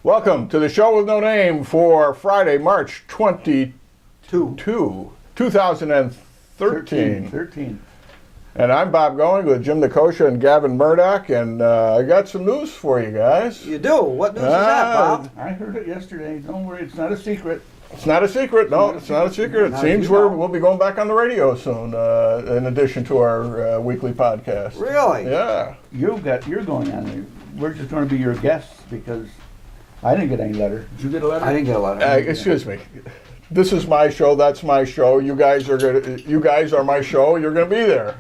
Welcome to the show with no name for Friday, March 22, 2013. 13. And I'm Bob Going with Jim Nikosha and Gavin Murdoch, and I got some news for you guys. You do? What news is that, Bob? I heard it yesterday. Don't worry, it's not a secret. It's not a secret. No, it's not a secret. It seems we'll be going back on the radio soon, in addition to our weekly podcast. Really? Yeah. You're going on there. We're just going to be your guests because I didn't get any letter. Did you get a letter? I didn't get a letter. Excuse me. This is my show. That's my show. You guys are my show. You're going to be there,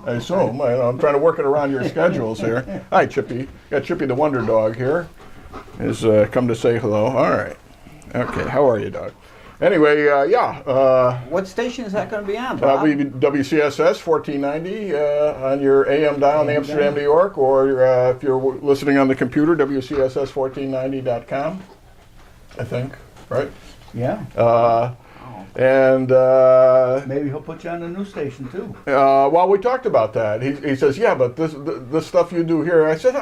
I assume. I'm trying to work it around your schedules here. Hi, Chippy. Got Chippy the Wonder Dog here. Has come to say hello. All right. Okay. How are you, dog? Anyway, what station is that going to be on, Bob? WCSS 1490 on your AM dial in Amsterdam, New York, or if you're listening on the computer, WCSS1490.com, I think, right? Yeah. And maybe he'll put you on a news station too. well, we talked about that. He says, yeah, but this stuff you do here. I said,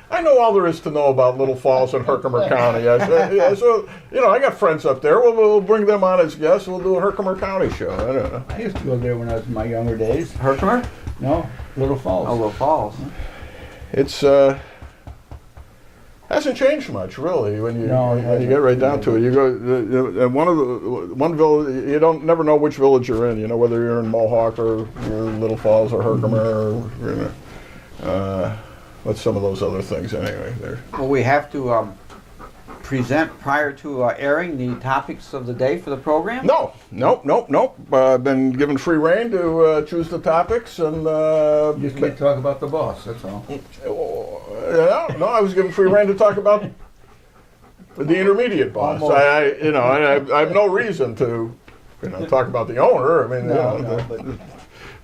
I know all there is to know about Little Falls and Herkimer County. I said, yeah, so I got friends up there. We'll bring them on as guests. We'll do a Herkimer County show. I don't know. I used to go there when I was in my younger days. Herkimer? No, Little Falls. Oh, Little Falls. It's hasn't changed much, really. When you get right down to it, you go one village. You never know which village you're in. Whether you're in Mohawk or you're in Little Falls or Herkimer or what's some of those other things anyway. There. Well, we have to present prior to airing the topics of the day for the program. Nope. I've been given free rein to choose the topics, and You just can't talk about the boss. That's all. No, I was given free rein to talk about the intermediate boss. I have no reason to, talk about the owner. I mean,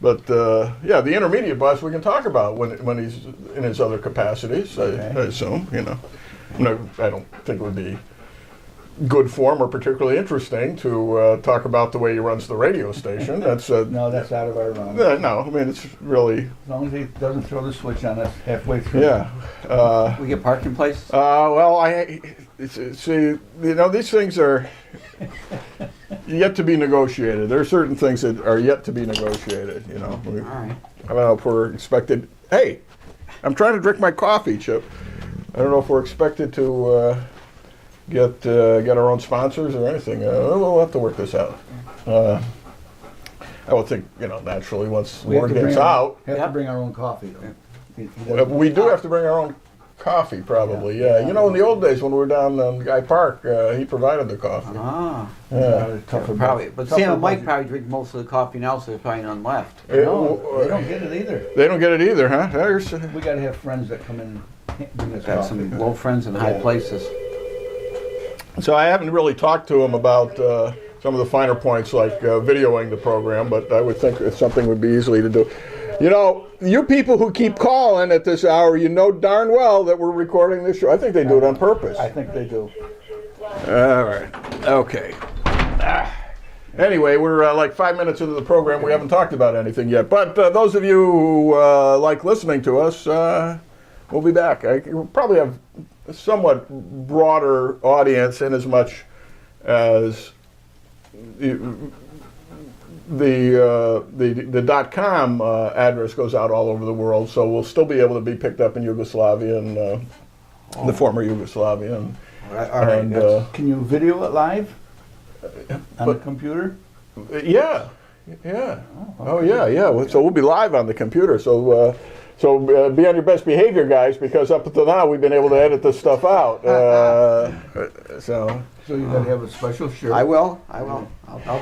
but the intermediate boss we can talk about when he's in his other capacities. Okay. I assume. No, I don't think it would be good form or particularly interesting to talk about the way he runs the radio station. That's no, that's out of our run. No, I mean it's really as long as he doesn't throw the switch on us halfway through. Yeah. We get parking places. Well, see, these things are yet to be negotiated. There are certain things that are yet to be negotiated. All right. I don't know if we're expected. Hey, I'm trying to drink my coffee, Chip. I don't know if we're expected to get our own sponsors or anything. We'll have to work this out. I would think, naturally once word gets out. We have to bring our own coffee, though. We do have to bring our own coffee, probably. Yeah. In the old days when we were down on Guy Park, he provided the coffee. Yeah. Probably. But Sam and Mike probably drink most of the coffee now, so there's probably none left. No, they don't get it either. They don't get it either, huh? We got to have friends that come in. Got some low friends in high places. So I haven't really talked to him about some of the finer points like videoing the program, but I would think something would be easily to do. You people who keep calling at this hour, darn well that we're recording this show. I think they do it on purpose. I think they do. All right. Okay. Anyway, we're like 5 minutes into the program. We haven't talked about anything yet. But those of you who like listening to us, we'll be back. We'll probably have a somewhat broader audience in as much as the .com address goes out all over the world, so we'll still be able to be picked up in Yugoslavia and the former Yugoslavia. And, all right. Can you video it live on the computer? Yeah. Oh, yeah. So we'll be live on the computer. So be on your best behavior, guys, because up until now we've been able to edit this stuff out. So you got to have a special shirt. I will. I'll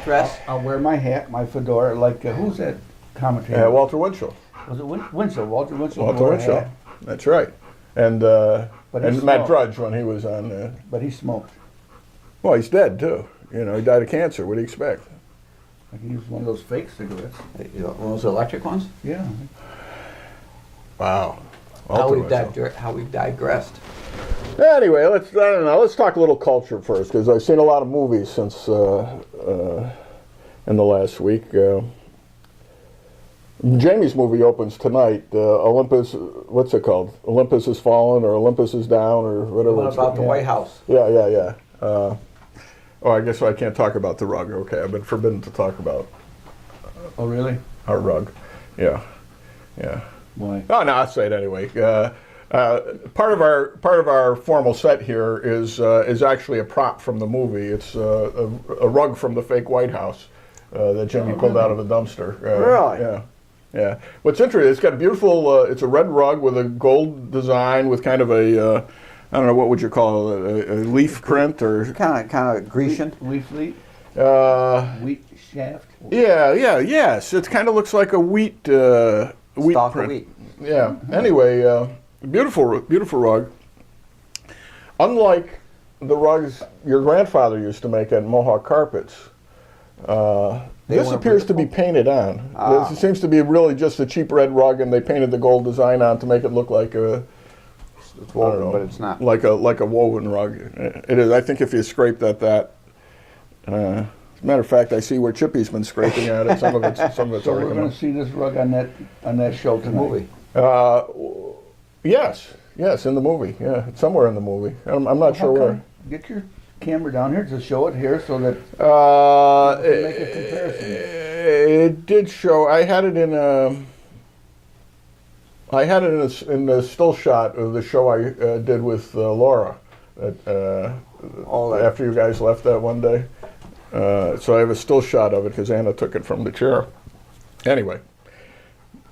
dress. I'll wear my hat, my fedora. Like who's that commentator? Walter Winchell. Was it Winchell? Walter Winchell. Walter Winchell. That's right. And Matt Drudge when he was on. But he smoked. Well, he's dead too. He died of cancer. What do you expect? Like he used one of those fake cigarettes. One of those electric ones? Yeah. Wow. How we've digressed. Anyway, let's talk a little culture first, because I've seen a lot of movies since in the last week. Jamie's movie opens tonight. Olympus, what's it called? Olympus Has Fallen, or Olympus Is Down, or whatever. What it's about called. the White House? Yeah. Oh, I guess I can't talk about the rug. Okay, I've been forbidden to talk about Oh, really? our rug. Yeah. Why? Oh, no, I'll say it anyway. Part of our formal set here is actually a prop from the movie. It's a rug from the fake White House that Jimmy pulled out of a dumpster. Really? Yeah. What's interesting, it's got a beautiful. It's a red rug with a gold design with kind of a I don't know, what would you call it, a leaf print or Kind of Grecian. Wheat fleet? Wheat shaft? yes. It kind of looks like a wheat Stalk print. of wheat. Yeah. Anyway, beautiful rug. Unlike the rugs your grandfather used to make at Mohawk Carpets, this weren't appears to be painted on. Ah. This seems to be really just a cheap red rug, and they painted the gold design on to make it look like a. It's woven, I don't know, but it's not. like a woven rug. It is. I think if you scraped at that. As a matter of fact, I see where Chippy's been scraping at it. Some of it's So already we're come going up. to see this rug on that show tonight. Movie. Yes, in the movie. Yeah, it's somewhere in the movie. I'm not sure where. Get your camera down here to show it here so that make a comparison. It did show. I had it in in the still shot of the show I did with Laura. After you guys left that one day. So I have a still shot of it because Anna took it from the chair. Anyway,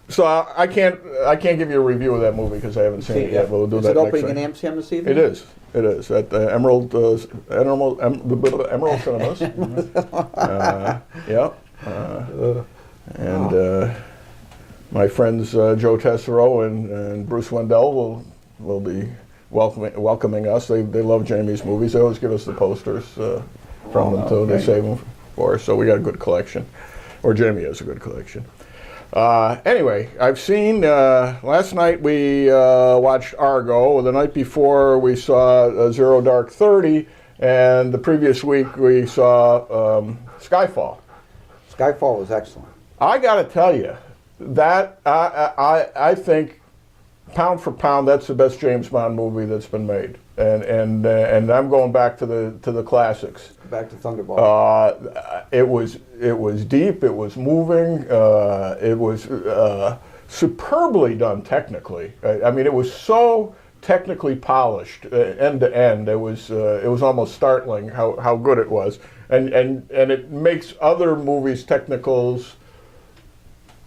so I can't give you a review of that movie because I haven't seen it yet. We'll do Is that it next opening time. in Amsterdam this evening? It is at the Emerald Cinemas. And my friends Joe Tessero and Bruce Wendell will be welcoming us. They love Jamie's movies. They always give us the posters from them too. They save them for us, so we got a good collection. Or Jamie has a good collection. Anyway, I've seen, last night we watched Argo. The night before we saw Zero Dark 30. And the previous week we saw Skyfall. Skyfall was excellent. I got to tell you, that I think, pound for pound, that's the best James Bond movie that's been made. And I'm going back to the classics. Back to Thunderball. It was deep. It was moving. It was superbly done technically. I mean, it was so technically polished end to end. It was almost startling how good it was. And it makes other movies' technicals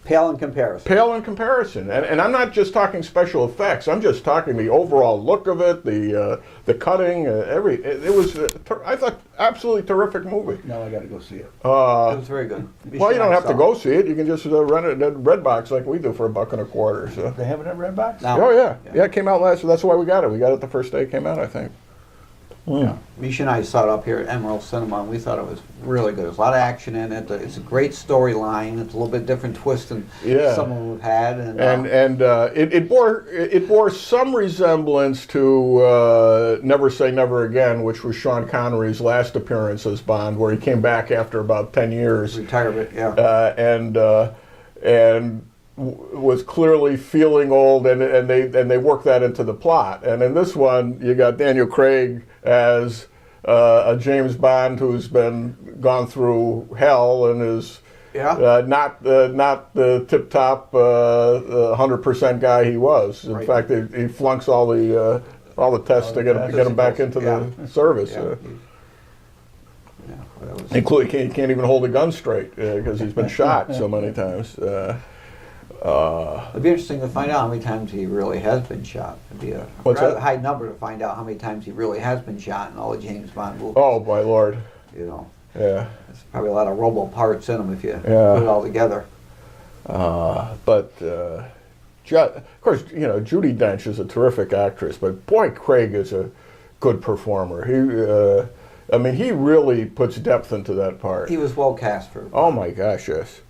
Pale in comparison. pale in comparison. And I'm not just talking special effects. I'm just talking the overall look of it, the cutting, it was I thought absolutely terrific movie. Now I got to go see it. It was very good. Well, you don't have to go see it. You can just rent it at Redbox like we do for $1.25. So. They have it at Redbox? Now, Oh yeah, it came out last. That's why we got it. We got it the first day it came out, I think. Yeah. Misha and I saw it up here at Emerald Cinema, and we thought it was really good. There's a lot of action in it. It's a great storyline. It's a little bit different twist than some of them we've had. And It bore some resemblance to Never Say Never Again, which was Sean Connery's last appearance as Bond, where he came back after about 10 years. retirement, yeah. And was clearly feeling old, and they worked that into the plot. And in this one, you got Daniel Craig as a James Bond who's gone through hell and is not the tip top 100% guy he was. In fact, he flunks all the tests to get him back into the service. Including he can't even hold a gun straight because he's been shot so many times. It'd be interesting to find out how many times he really has been shot. It'd be a What's rather that? high number to find out how many times he really has been shot in all the James Bond movies. Oh, my Lord. You know, Yeah. there's probably a lot of robo parts in them if you put Yeah. it all together. Of course, Judi Dench is a terrific actress, but boy, Craig is a good performer. He really puts depth into that part. He was well cast for. Oh my gosh, yes.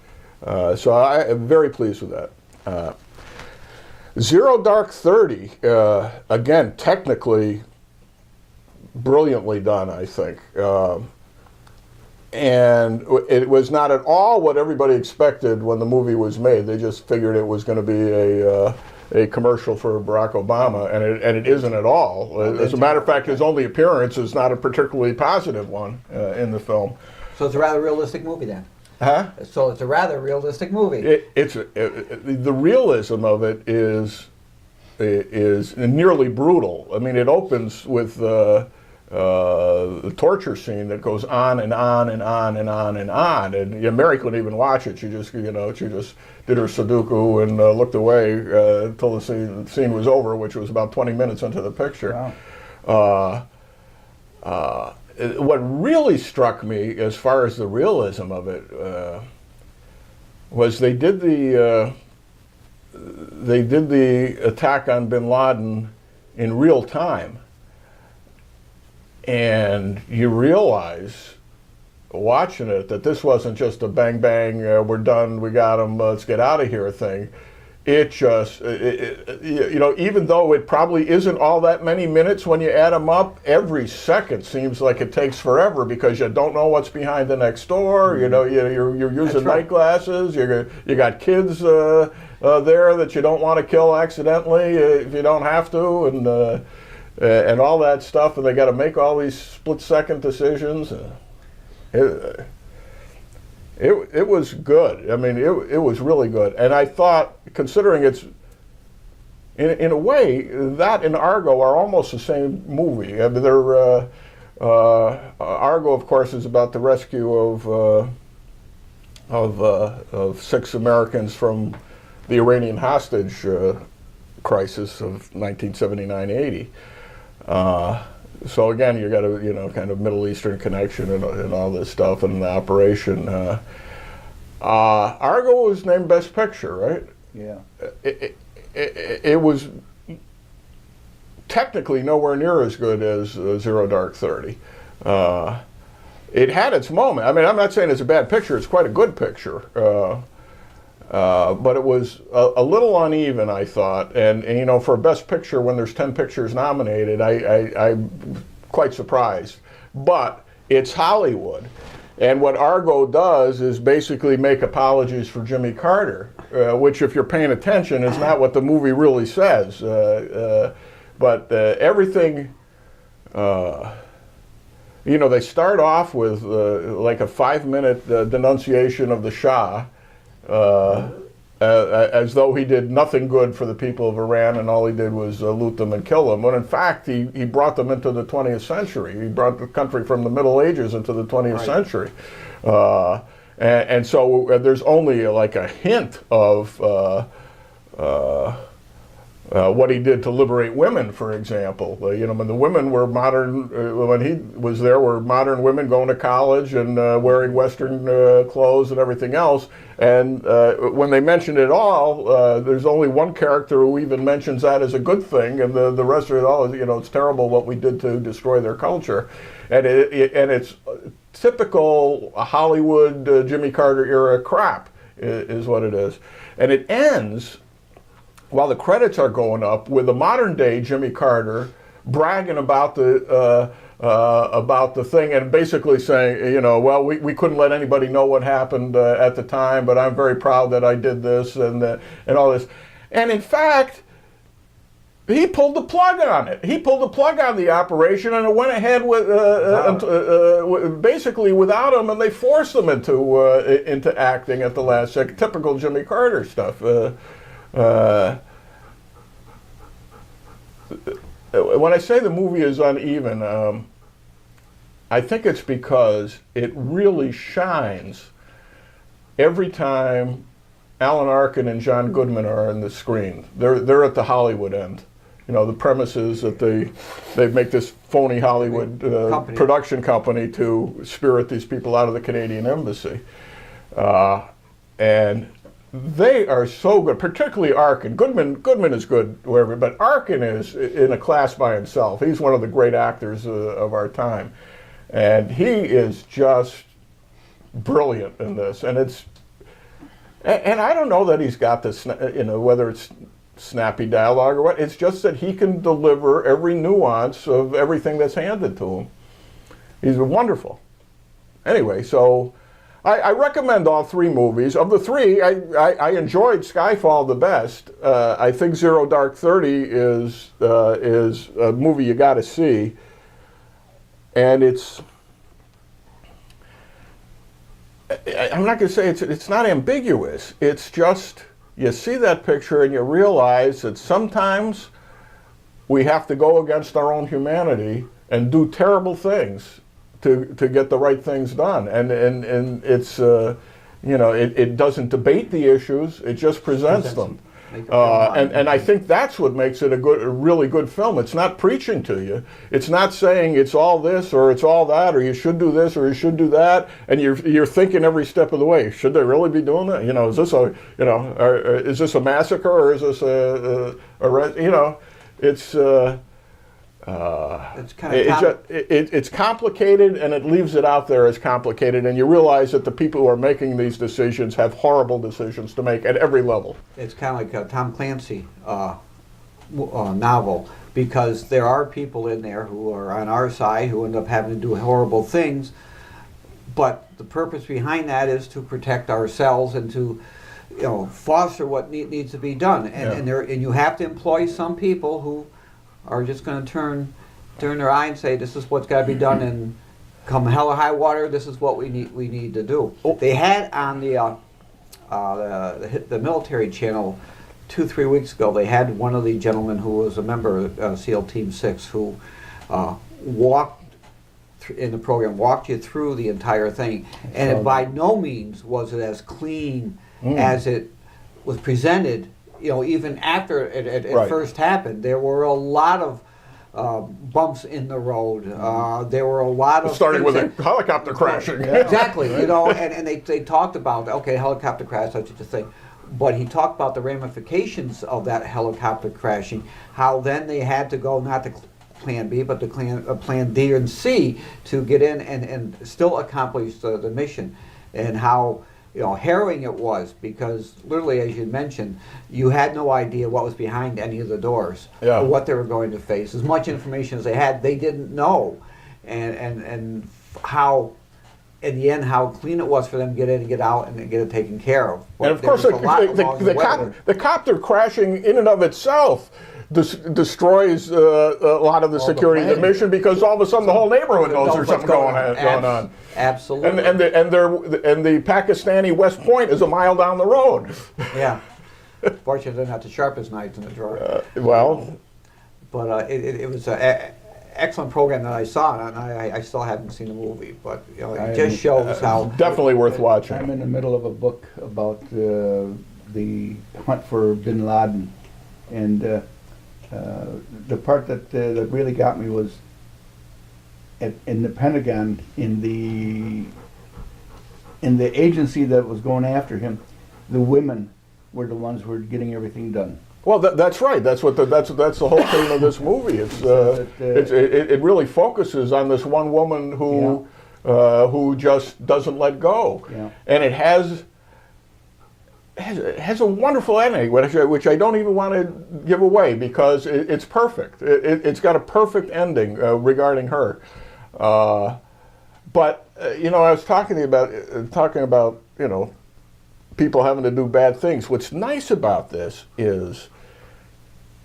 So I am very pleased with that. Zero Dark 30, again, technically brilliantly done, I think. and it was not at all what everybody expected when the movie was made. They just figured it was going to be a commercial for Barack Obama, and it isn't at all. As a matter of fact, his only appearance is not a particularly positive one in the film. So it's a rather realistic movie then. Huh? So it's a rather realistic movie. The realism of it is nearly brutal. I mean, it opens with the torture scene that goes on and on and on and on and on. And Mary couldn't even watch it. She just did her Sudoku and looked away until the scene was over, which was about 20 minutes into the picture. Wow. What really struck me as far as the realism of it was they did the attack on bin Laden in real time. And you realize, watching it, that this wasn't just a bang bang, we're done, we got him, let's get out of here thing. It just, even though it probably isn't all that many minutes when you add them up, every second seems like it takes forever because you don't know what's behind the next door. You're using night glasses. You got kids there that you don't want to kill accidentally if you don't have to, and all that stuff, and they got to make all these split-second decisions. It was good. I mean, it was really good. And I thought, considering it's, in a way, that and Argo are almost the same movie. I mean, Argo, of course, is about the rescue of 6 Americans from the Iranian hostage crisis of 1979-80. So again, you got a kind of Middle Eastern connection and all this stuff and the operation. Argo was named Best Picture, right? Yeah. It was technically nowhere near as good as Zero Dark 30. It had its moment. I mean, I'm not saying it's a bad picture. It's quite a good picture. But it was a little uneven, I thought. And for Best Picture, when there's 10 pictures nominated, I'm quite surprised. But it's Hollywood. And what Argo does is basically make apologies for Jimmy Carter, which, if you're paying attention, is not what the movie really says. But everything, they start off with like a 5-minute denunciation of the Shah, as though he did nothing good for the people of Iran and all he did was loot them and kill them. When in fact he brought them into the 20th century. He brought the country from the Middle Ages into the 20th century. And so there's only like a hint of what he did to liberate women, for example. When the women were modern, when he was there, were modern women going to college and wearing Western clothes and everything else. And when they mention it all, there's only one character who even mentions that as a good thing, and the rest of it all is, it's terrible what we did to destroy their culture. And it's typical Hollywood Jimmy Carter era crap is what it is. And it ends, while the credits are going up, with a modern day Jimmy Carter bragging about the thing and basically saying, well, we couldn't let anybody know what happened at the time, but I'm very proud that I did this and all this. And in fact, he pulled the plug on it. He pulled the plug on the operation, and it went ahead with basically without him, and they forced him into acting at the last second. Typical Jimmy Carter stuff. When I say the movie is uneven, I think it's because it really shines every time Alan Arkin and John Goodman are on the screen. They're at the Hollywood end. The premise is that they make this phony Hollywood production company to spirit these people out of the Canadian embassy, and they are so good, particularly Arkin. Goodman is good wherever, but Arkin is in a class by himself. He's one of the great actors of our time, and he is just brilliant in this. And I don't know that he's got this, whether it's snappy dialogue or what. It's just that he can deliver every nuance of everything that's handed to him. He's wonderful. anyway, so I recommend all three movies. Of the three, I enjoyed Skyfall the best. I think Zero Dark 30 is a movie you got to see, and I'm not going to say it's not ambiguous. It's just you see that picture and you realize that sometimes we have to go against our own humanity and do terrible things to get the right things done. And it's it doesn't debate the issues; it just presents them. And I think that's what makes it a really good film. It's not preaching to you. It's not saying it's all this or it's all that, or you should do this or you should do that. And you're thinking every step of the way. Should they really be doing that? Is this is this a massacre or is this it's kind of it's complicated, and it leaves it out there as complicated, and you realize that the people who are making these decisions have horrible decisions to make at every level. It's kind of like a Tom Clancy novel, because there are people in there who are on our side who end up having to do horrible things, but the purpose behind that is to protect ourselves and to foster what needs to be done, and you have to employ some people who are just going to turn their eye and say, this is what's got to be done, and come hell or high water, this is what we need to do. They had on the military channel 2-3 weeks ago, they had one of the gentlemen who was a member of SEAL Team 6 who walked in the program, walked you through the entire thing, and by no means was it as clean as it was presented. Even after it first happened, there were a lot of bumps in the road. There were a lot of... Starting with a helicopter crashing. Exactly, and they talked about, okay, helicopter crash, such a thing. But he talked about the ramifications of that helicopter crashing, how then they had to go not to plan B, but to plan D and C to get in and still accomplish the mission, and how harrowing it was, because literally, as you mentioned, you had no idea what was behind any of the doors, or what they were going to face. As much information as they had, they didn't know, and how, in the end, how clean it was for them to get in and get out and get it taken care of. But and of course, the copter crashing in and of itself destroys a lot of the security of the mission, because all of a sudden the whole neighborhood knows there's something going on. Absolutely. And the Pakistani West Point is a mile down the road. Yeah. Fortunately, they're not the sharpest knives in the drawer. But it was an excellent program that I saw, and I still haven't seen the movie, but it just shows how... Definitely worth watching. I'm in the middle of a book about the hunt for bin Laden, and the part that really got me was in the Pentagon, in the agency that was going after him, the women were the ones who were getting everything done. Well, that's right. That's the whole theme of this movie. It really focuses on this one woman who just doesn't let go, and it has a wonderful ending, which I don't even want to give away, because it's perfect. It's got a perfect ending regarding her. But I was talking about people having to do bad things. What's nice about this is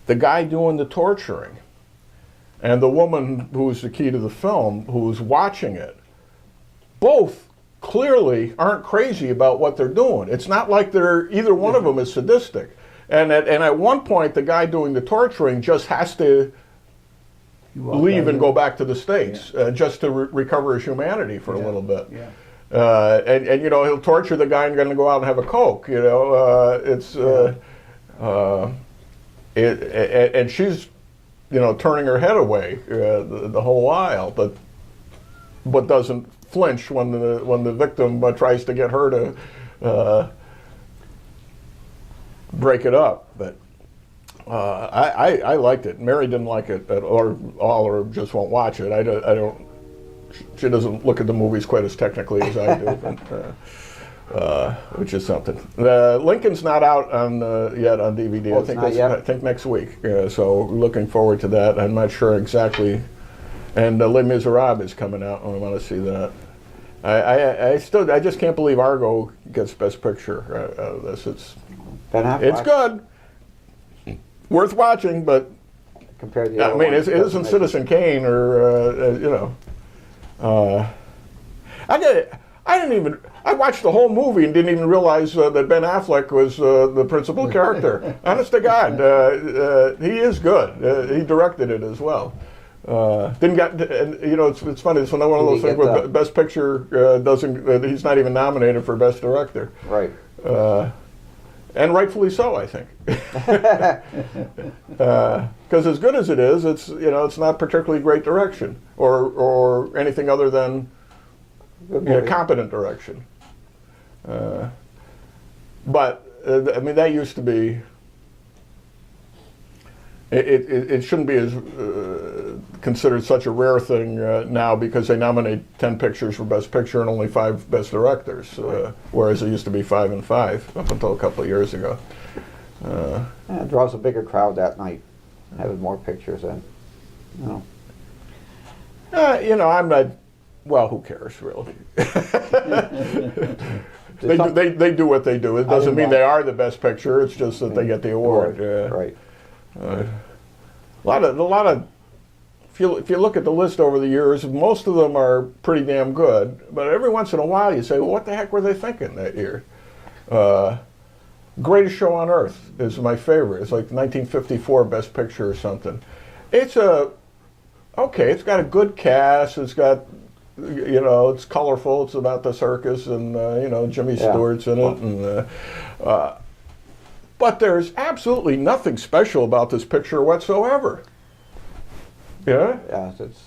the guy doing the torturing and the woman who's the key to the film, who's watching it, both clearly aren't crazy about what they're doing. It's not like either one of them is sadistic. And at one point, the guy doing the torturing just has to leave and go back to the States just to recover his humanity for a little bit. And he'll torture the guy and going to go out and have a Coke. And she's turning her head away the whole while, but doesn't flinch when the victim tries to get her to break it up. But I liked it. Mary didn't like it at all, or just won't watch it. I don't. She doesn't look at the movies quite as technically as I do, but, which is something. Lincoln's not out yet on DVD. I think next week. So we're looking forward to that. I'm not sure exactly. And Les Miserables is coming out, and I want to see that. I just can't believe Argo gets Best Picture out of this. Ben Affleck, It's good, worth watching, but compared to the I other mean, ones, it isn't Citizen Kane or you know. I watched the whole movie and didn't even realize that Ben Affleck was the principal character. Honest to God, he is good. He directed it as well. Didn't get, and you know, it's funny. It's one of those things where Best Picture doesn't. He's not even nominated for Best Director. Right. And rightfully so, I think. Because as good as it is, it's not particularly great direction or anything other than competent direction. But I mean, that used to be. It shouldn't be as considered such a rare thing now because they nominate 10 pictures for Best Picture and only 5 Best Directors, whereas it used to be 5 and 5 up until a couple of years ago. It draws a bigger crowd that night, having more pictures in. You know. I'm not. Well, who cares really? They do what they do. It doesn't mean they are the Best Picture. It's just that they get the award. Right. A lot of. If you look at the list over the years, most of them are pretty damn good. But every once in a while, you say, "Well, what the heck were they thinking that year?" Greatest Show on Earth is my favorite. It's like 1954 Best Picture or something. It's it's got a good cast. It's got, it's colorful. It's about the circus, and Jimmy Stewart's in it, and. But there's absolutely nothing special about this picture whatsoever. Yeah? Yeah, it's...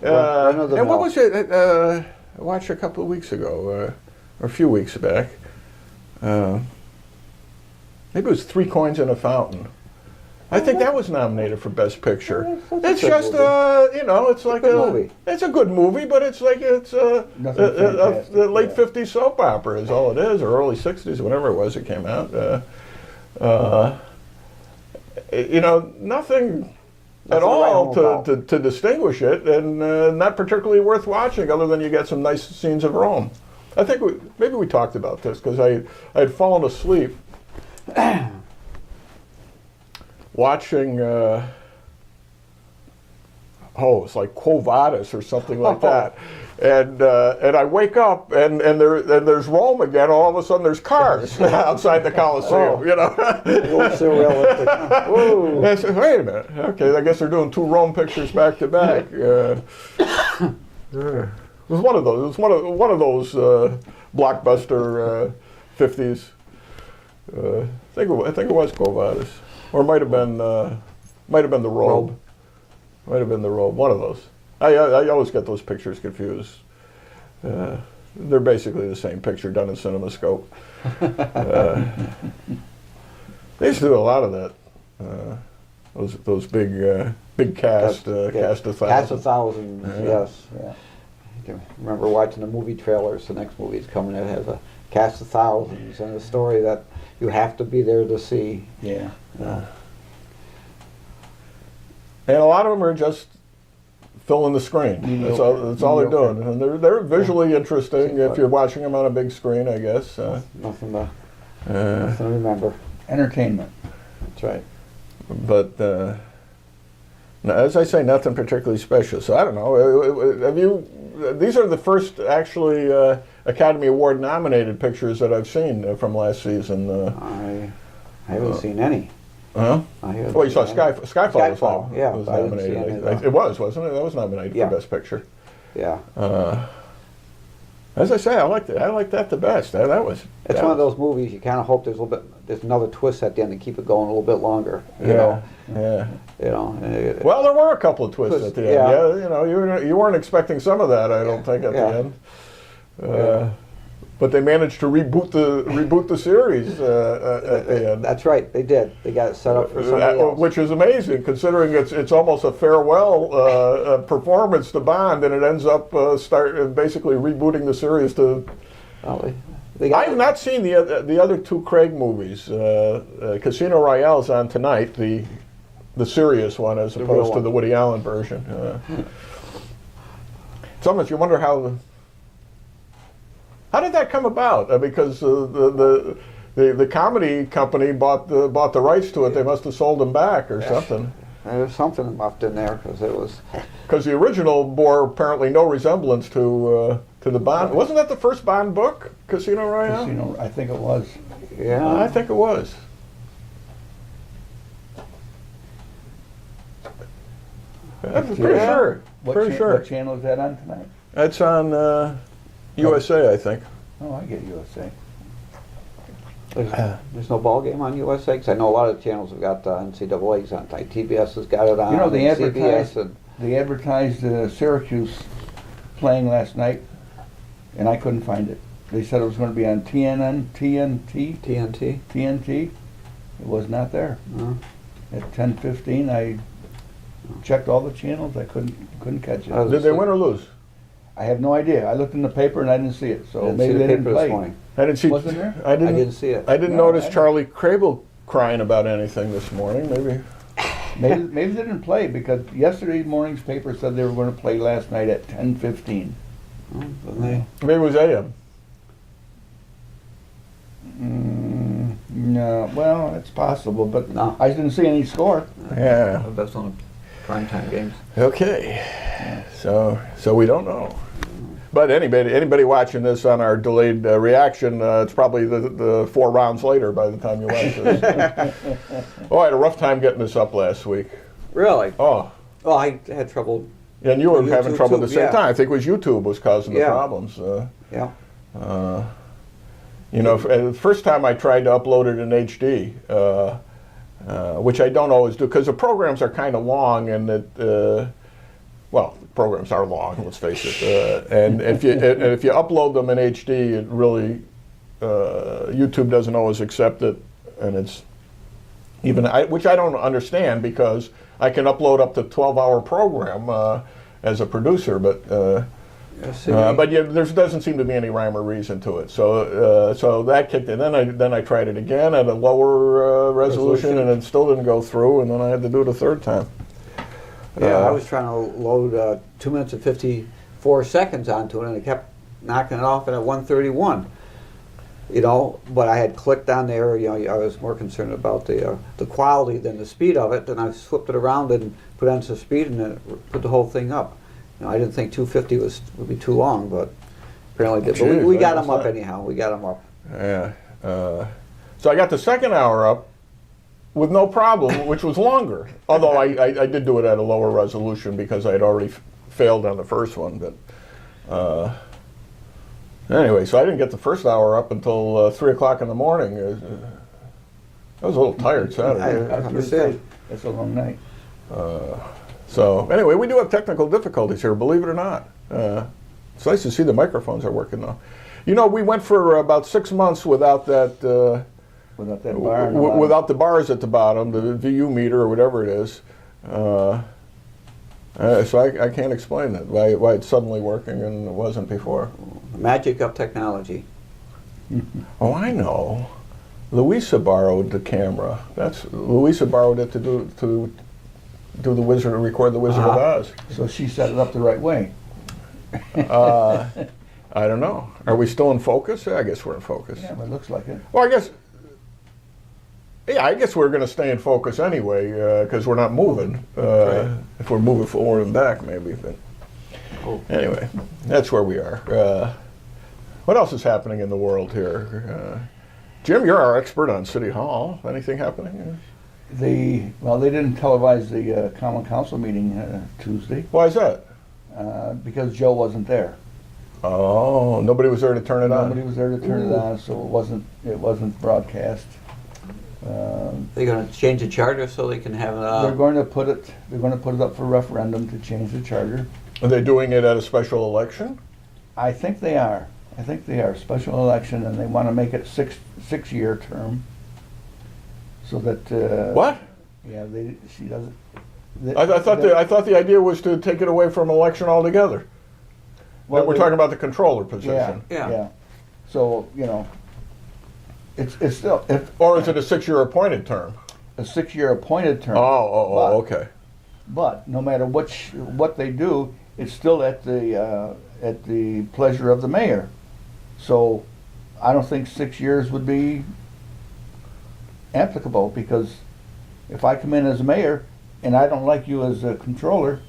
and what was it I watched a couple of weeks ago, or a few weeks back? Maybe it was Three Coins in a Fountain. I think that was nominated for Best Picture. It's just, it's like a movie. It's a good movie, but it's like the late 50s soap opera is all it is, or early 60s, whenever it was it came out. Nothing at all to distinguish it, and not particularly worth watching, other than you get some nice scenes of Rome. I think maybe we talked about this because I had fallen asleep watching. It's like Quo Vadis or something like that. And I wake up and there's Rome again. All of a sudden there's cars outside the Colosseum. A little surrealistic. I said, wait a minute. Okay, I guess they're doing 2 Rome pictures back to back. It was one of those. It was one of those blockbuster 50s. I think it was Quo Vadis, or it might have been the Robe. Might have been the Robe. One of those. I always get those pictures confused. They're basically the same picture done in CinemaScope. They used to do a lot of that. Those big cast of thousands. Cast of thousands, yes. Yeah. I remember watching the movie trailers. The next movie is coming. It has a cast of thousands and a story that you have to be there to see. Yeah. And a lot of them are just filling the screen. That's all they're doing, and they're visually interesting if you're watching them on a big screen, I guess. Nothing to remember. Entertainment. That's right. But as I say, nothing particularly special. So I don't know. These are the first actually Academy Award nominated pictures that I've seen from last season. I haven't seen any. Well, you saw Skyfall was nominated. It wasn't it? That was nominated for Best Picture. Yeah. As I say, I liked it. I liked that the best. It's one of those movies you kind of hope there's another twist at the end to keep it going a little bit longer. You know. Yeah. Well, there were a couple of twists at the end. Yeah. You weren't expecting some of that. I don't think at the end. But they managed to reboot the series at the end. That's right, they did. They got it set up for somebody else. Which is amazing, considering it's almost a farewell performance to Bond, and it ends up basically rebooting the series to. I have not seen the other 2 Craig movies. Casino Royale's on tonight, the serious one, as opposed to the Woody Allen version. It's almost, you wonder how How did that come about? Because the comedy company bought the rights to it. They must have sold them back or something. There was something left in there because it was. Because the original bore apparently no resemblance to the Bond. Wasn't that the first Bond book, Casino Royale? Casino, I think it was. Yeah. I think it was. I'm pretty sure. What channel is that on tonight? That's on USA, I think. Oh, I get USA. There's no ball game on USA because I know a lot of channels have got NCAA's on. Like TBS has got it on. You know, they and advertised. CBS and They advertised Syracuse playing last night, and I couldn't find it. They said it was going to be on TNT. TNT. It was not there. No. At 10:15, I checked all the channels. I couldn't catch it. Did they win or lose? I have no idea. I looked in the paper and I didn't see it. So Didn't maybe see the they didn't paper play. this morning. I didn't see. Wasn't there? I didn't see it. I didn't No, notice I- Charlie Crable crying about anything this morning. Maybe. Maybe they didn't play because yesterday morning's paper said they were going to play last night at 10:15. Oh, but they- Maybe it was AM. No, well, it's possible, but No. I didn't see any score. Yeah. That's on the primetime games. Okay. So we don't know. But anybody watching this on our delayed reaction, it's probably the 4 rounds later by the time you watch this. Oh, I had a rough time getting this up last week. Really? Oh, Well, I had trouble. and you were YouTube having trouble at the too, same yeah. time. I think it was YouTube was causing the Yeah. problems. Yeah. You know, the first time I tried to upload it in HD, which I don't always do, because the programs are kind of long, and well, programs are long. Let's face it. And if you upload them in HD, it really YouTube doesn't always accept it, and it's which I don't understand because I can upload up to 12-hour program as a producer, but. But yeah, there doesn't seem to be any rhyme or reason to it. So that kicked in. Then I tried it again at a lower resolution, and it still didn't go through. And then I had to do it a third time. Yeah, I was trying to load 2 minutes and 54 seconds onto it, and it kept knocking it off at 1:31. You know, but I had clicked on there. You know, I was more concerned about the quality than the speed of it. Then I flipped it around and put on some speed, and it put the whole thing up. You know, I didn't think 250 would be too long, but apparently did. But we got them up anyhow. We got them up. Yeah. So I got the second hour up with no problem, which was longer. Although I did do it at a lower resolution because I had already failed on the first one. But anyway, so I didn't get the first hour up until 3 o'clock in the morning. I was a little tired Saturday. I was going to say, it's a long night. So anyway, we do have technical difficulties here, believe it or not. It's nice to see the microphones are working though. You know, we went for about 6 months without that. Without that bar. Without the bars at the bottom, the VU meter or whatever it is. So I can't explain it, why it's suddenly working and it wasn't before. The magic of technology. Oh, I know. Louisa borrowed the camera. Louisa borrowed it to do the Wizard, record the Wizard of Oz. So she set it up the right way. I don't know. Are we still in focus? Yeah, I guess we're in focus. Yeah, it looks like it. Well, I guess we're going to stay in focus anyway because we're not moving. Right. If we're moving forward and back, maybe. But anyway, that's where we are. What else is happening in the world here? Jim, you're our expert on City Hall. Anything happening? They didn't televise the Common Council meeting Tuesday Why is that? because Joe wasn't there. Oh, nobody was there to turn it on? Nobody was there to turn it on, so it wasn't broadcast. They're going to change the charter so they can have. They're going to put it up for referendum to change the charter. Are they doing it at a special election? I think they are. Special election, and they want to make it six-year term. So that What? Yeah, she doesn't. I thought the idea was to take it away from election altogether. Well, We're talking about the controller position. Yeah. So it's still Or is it a 6-year appointed term? a 6-year appointed term. Oh, okay. But no matter what they do, it's still at the pleasure of the mayor. So I don't think 6 years would be applicable, because if I come in as mayor and I don't like you as a controller.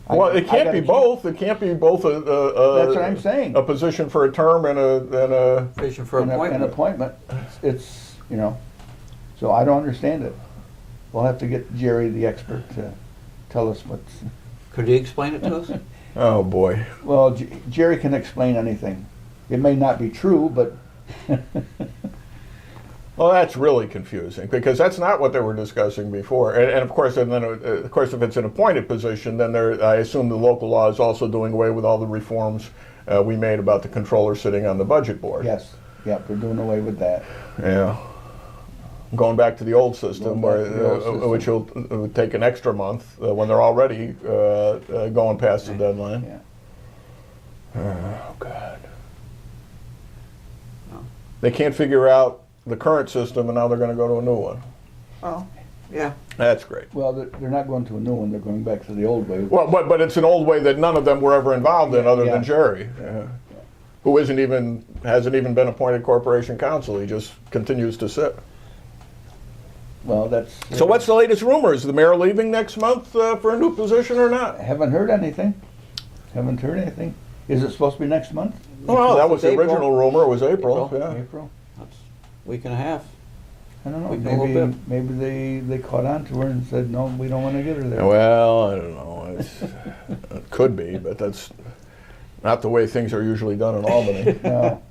Well, it I can't gotta be keep- both. It can't be both That's what I'm saying. a position for a term and a Vision for An appointment. appointment. It's, you know, so I don't understand it. We'll have to get Jerry, the expert, to tell us what's, Could you explain it to us? oh boy. well, Jerry can explain anything. It may not be true, but Well, that's really confusing, because that's not what they were discussing before. And of course, if it's an appointed position, then I assume the local law is also doing away with all the reforms we made about the controller sitting on the budget board. yes, yeah, they're doing away with that. Yeah. Going back to the old system, Going back to the old system. which will take an extra month when they're already going past the deadline. Yeah. Oh God. No. They can't figure out the current system, and now they're going to go to a new one. Oh, yeah. That's great. Well, they're not going to a new one, they're going back to the old way. Well, but it's an old way that none of them were ever involved in, other Yeah. than Jerry, who hasn't even been appointed corporation counsel. He just continues to sit. Well, that's. So what's the latest rumor? Is the mayor leaving next month for a new position or not? Haven't heard anything. Haven't heard anything. Is it supposed to be next month? Well, that was the April. original rumor. It was April. April. Yeah. April? That's a week and a half. I don't know, Week and a little maybe they caught on to her and said, no, we don't want to get her there. Well, I don't know. It could be, but that's not the way things are usually done in Albany. No.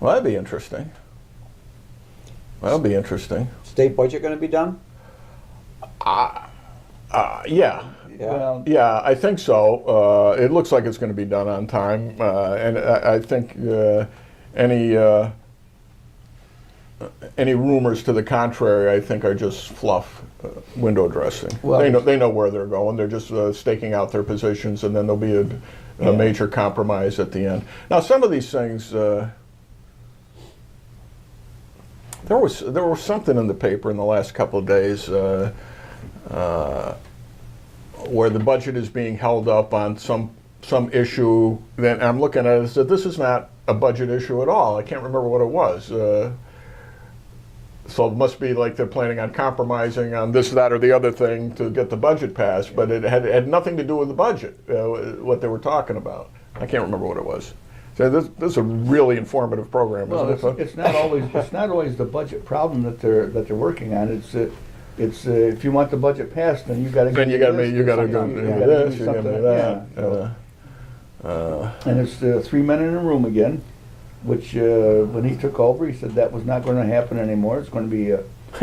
Well, that'd be interesting. That'll be interesting. State budget going to be done? Yeah. Yeah. Well, Yeah, I think so. It looks like it's going to be done on time, and I think any rumors to the contrary, I think, are just fluff, window dressing. Well, They know where they're going. They're just staking out their positions, and then there'll be a major compromise at the end. Now, some of these things. There was something in the paper in the last couple of days where the budget is being held up on some issue. Then I'm looking at it and said, this is not a budget issue at all. I can't remember what it was. So it must be like they're planning on compromising on this, that, or the other thing to get the budget passed. But it had nothing to do with the budget, what they were talking about. I can't remember what it was. So this is a really informative program, well, isn't it? it's not always the budget problem that they're working on. It's if you want the budget passed, then you got to. Then you got to do this, you got to do that. And it's 3 men in a room again, which when he took over, he said that was not going to happen anymore. It's going to be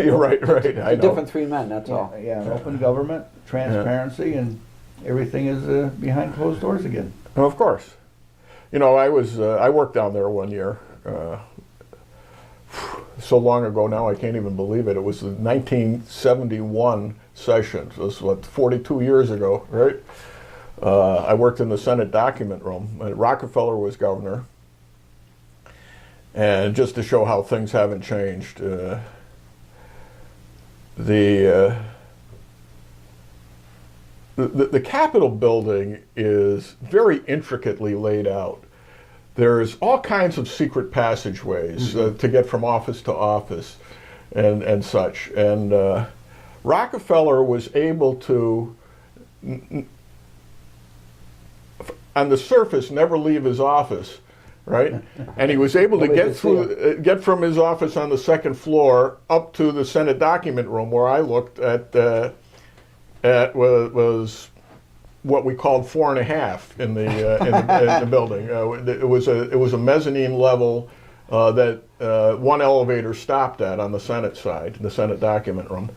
You're right. I know. Different three men, that's all. an open government, transparency, and everything is behind closed doors again. Well, of course. You know, I worked down there one year. So long ago now, I can't even believe it. It was the 1971 session. It was, 42 years ago, right? I worked in the Senate document room. Rockefeller was governor. And just to show how things haven't changed, the Capitol building is very intricately laid out. There's all kinds of secret passageways to get from office to office and such. And Rockefeller was able to, on the surface, never leave his office, right? And he was able to get from his office on the second floor up to the Senate document room, where I looked at was what we called 4.5 in the building. It was a mezzanine level that one elevator stopped at on the Senate side, the Senate document room.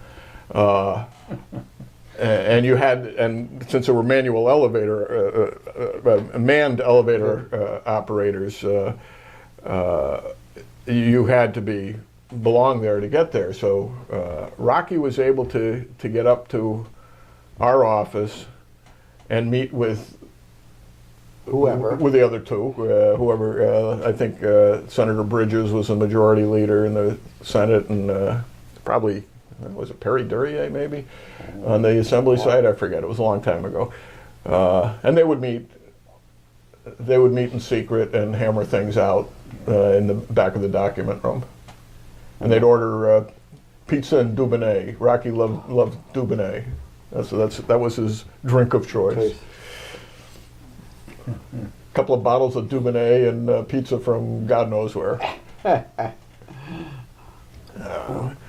And since there were manual elevator, manned elevator operators, you had to belong there to get there. So Rocky was able to get up to our office and meet with Whoever. with the other two, whoever. I think Senator Bridges was the majority leader in the Senate, and probably was it Perry Duryea maybe on the Assembly side. I forget. It was a long time ago, and they would meet they would meet in secret and hammer things out in the back of the document room. And they'd order pizza and Dubonnet. Rocky loved Dubonnet. That was his drink of choice. A couple of bottles of Dubonnet and pizza from God knows where.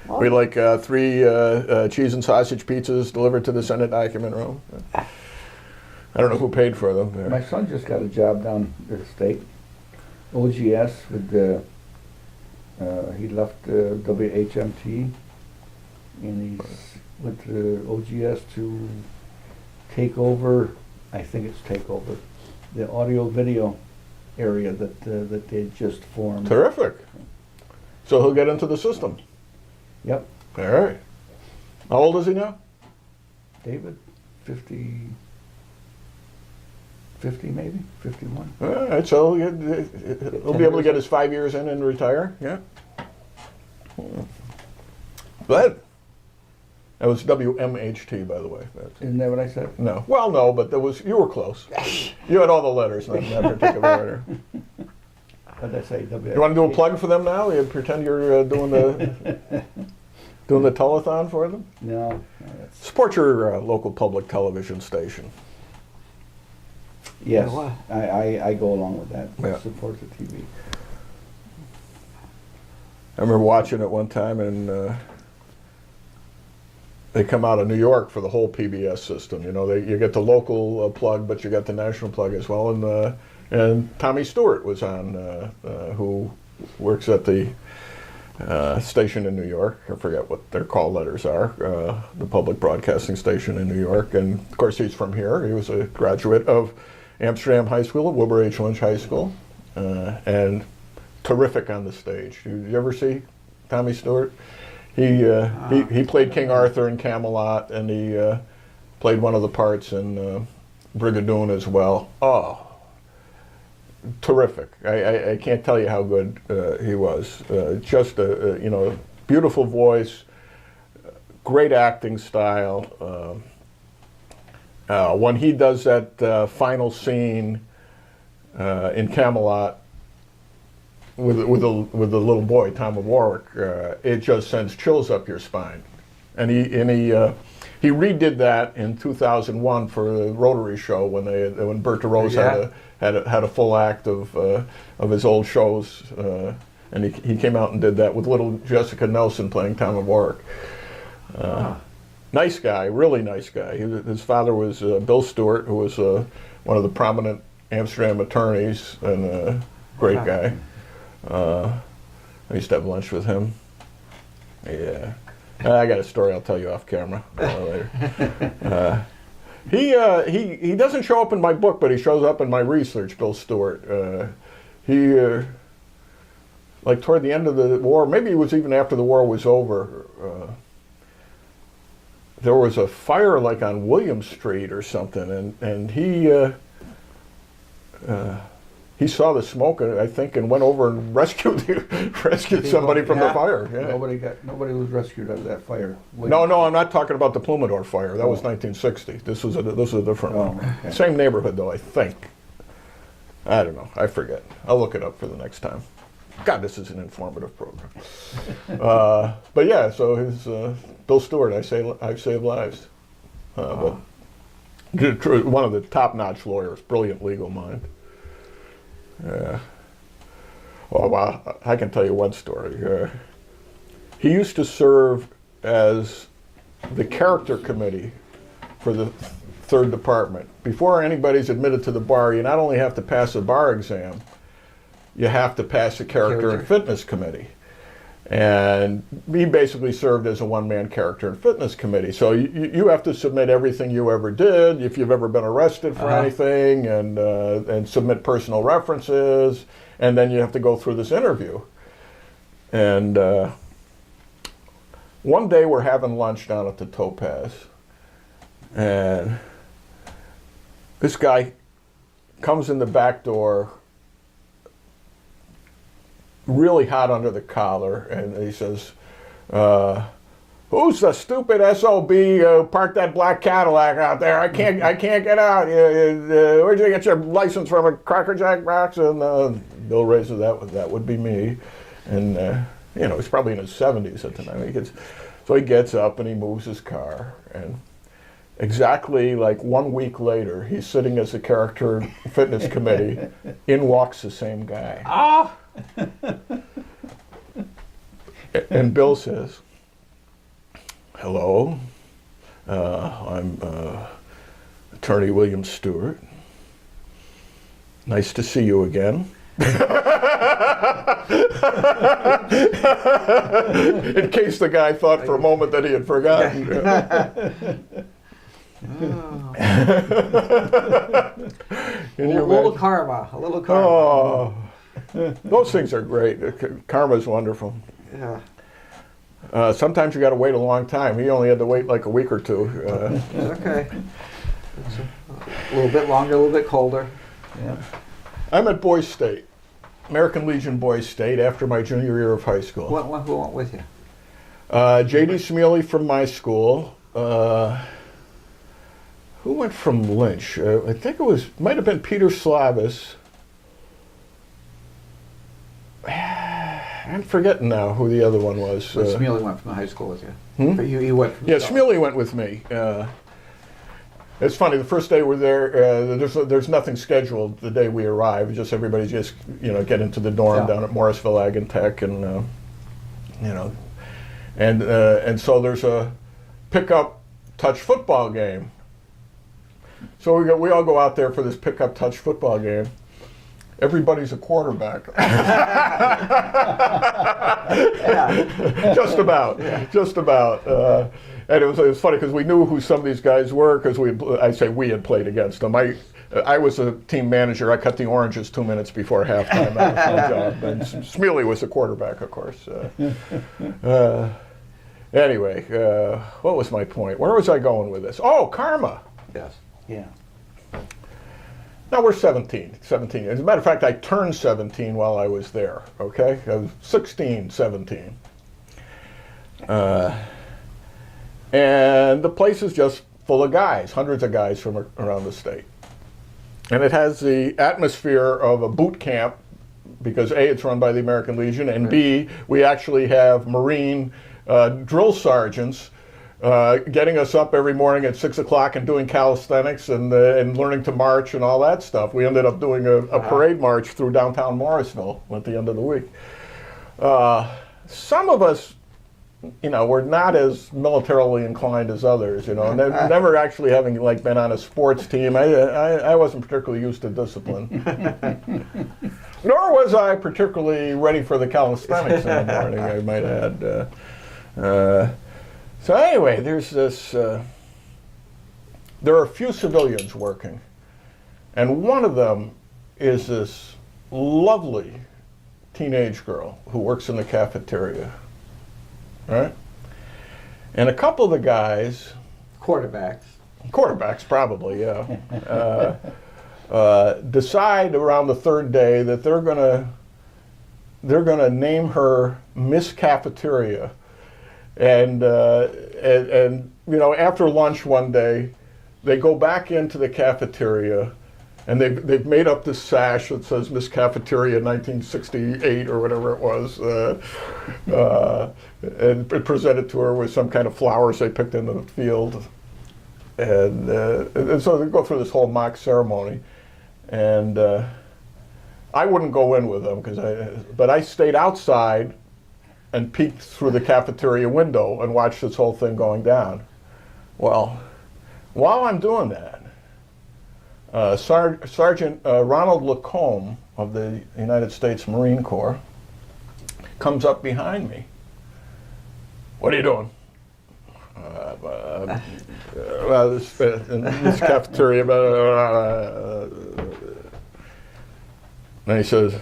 We like 3 cheese and sausage pizzas delivered to the Senate document room. I don't know who paid for them. My son just got a job down at the state, OGS, with he left WHMT, and he's went to OGS to take over, I think it's take over, the audio-video area that they just formed. Terrific. So he'll get into the system. Yep. All right. How old is he now? David, 50 maybe, 51. All right, so he'll be able to get his 5 years in and retire. Yeah. Go ahead. That was WMHT, by the way. Isn't that what I said? No. Well, no, but you were close. You had all the letters in that particular order. What did I say? You want to do a plug for them now? You pretend you're doing the telethon for them? No. Support your local public television station. Yes, what? I go along with that. Yeah. Support the TV. I remember watching it one time, and they come out of New York for the whole PBS system. You know, you get the local plug, but you got the national plug as well. And Tommy Stewart was on, who works at the station in New York. I forget what their call letters are. The public broadcasting station in New York, and of course he's from here. He was a graduate of Amsterdam High School, Wilbur H. Lynch High School, and terrific on the stage. Did you ever see Tommy Stewart? He played King Arthur in Camelot, and he played one of the parts in Brigadoon as well. Oh, terrific! I can't tell you how good he was. Just a beautiful voice, great acting style. When he does that final scene in Camelot with the little boy Tom of Warwick, it just sends chills up your spine. And he redid that in 2001 for the Rotary show when Bert DeRose had a full act of his old shows, and he came out and did that with little Jessica Nelson playing Tom of Warwick. Nice guy, really nice guy. His father was Bill Stewart, who was one of the prominent Amsterdam attorneys, and a great guy. I used to have lunch with him. Yeah. I got a story I'll tell you off camera later. He doesn't show up in my book, but he shows up in my research, Bill Stewart. Like toward the end of the war, maybe it was even after the war was over, there was a fire like on William Street or something, and he saw the smoke, I think, and went over and rescued somebody from the fire. Yeah. Nobody was rescued out of that fire. No, I'm not talking about the Plumidor fire. That was 1960. This was a different one. Okay. Same neighborhood, though, I think. I don't know. I forget. I'll look it up for the next time. God, this is an informative program. But yeah, so his Bill Stewart, I've saved lives. But one of the top-notch lawyers, brilliant legal mind. Yeah. Well, I can tell you one story. He used to serve as the character committee for the 3rd Department. Before anybody's admitted to the bar, you not only have to pass a bar exam, you have to pass a character and fitness committee. And he basically served as a one-man character and fitness committee. So you have to submit everything you ever did, if you've ever been arrested for anything, and submit personal references, and then you have to go through this interview. And one day we're having lunch down at the Topaz, and this guy comes in the back door really hot under the collar, and he says, who's the stupid SOB parked that black Cadillac out there? I can't get out. Where'd you get your license from? A Cracker Jack box? And Bill raises that would be me, and he's probably in his 70s at the time. So he gets up and he moves his car, and exactly like 1 week later, he's sitting as a character fitness committee. In walks the same guy. Ah! And Bill says, "Hello, I'm Attorney William Stewart. Nice to see you again." In case the guy thought for a moment that he had forgotten. A little karma. Oh, those things are great. Karma's wonderful. Yeah. Sometimes you got to wait a long time. He only had to wait like a week or two. Okay. It's a little bit longer, a little bit colder. Yeah. I'm at Boys State, American Legion Boys State, after my junior year of high school. Who went with you? J.D. Smealy from my school. Who went from Lynch? I think might have been Peter Slavis. I'm forgetting now who the other one was. Smealy went from the high school with you. You went from Smealy went with me. It's funny, the first day we're there, there's nothing scheduled the day we arrive. Just everybody's just, get into the dorm down at Morrisville Ag and Tech, and, and so there's a pickup touch football game. So we all go out there for this pickup touch football game. Everybody's a quarterback. Just about. And it was funny because we knew who some of these guys were because we had played against them. I was a team manager. I cut the oranges 2 minutes before halftime. That was my job. And Smealy was the quarterback, of course. Anyway, what was my point? Where was I going with this? Oh, karma. Yes. Yeah. Now we're 17. As a matter of fact, I turned 17 while I was there, okay? I was 16, 17. And the place is just full of guys, hundreds of guys from around the state. And it has the atmosphere of a boot camp because A, it's run by the American Legion, and B, we actually have Marine drill sergeants getting us up every morning at 6 o'clock and doing calisthenics and learning to march and all that stuff. We ended up doing a parade march through downtown Morrisville at the end of the week. Some of us, were not as militarily inclined as others, never actually having been on a sports team. I wasn't particularly used to discipline. Nor was I particularly ready for the calisthenics in the morning, I might add. So anyway, there's this, there are a few civilians working, and one of them is this lovely teenage girl who works in the cafeteria, right? And a couple of the guys... Quarterbacks, probably, yeah. Decide around the third day that they're gonna name her Miss Cafeteria. And after lunch one day, they go back into the cafeteria, and they've made up this sash that says Miss Cafeteria 1968 or whatever it was, and presented to her with some kind of flowers they picked in the field, and so they go through this whole mock ceremony, and I wouldn't go in with them but I stayed outside and peeked through the cafeteria window and watched this whole thing going down. Well, while I'm doing that, Sergeant Ronald Lacombe of the United States Marine Corps comes up behind me. "What are you doing?" Well, in this cafeteria, and he says,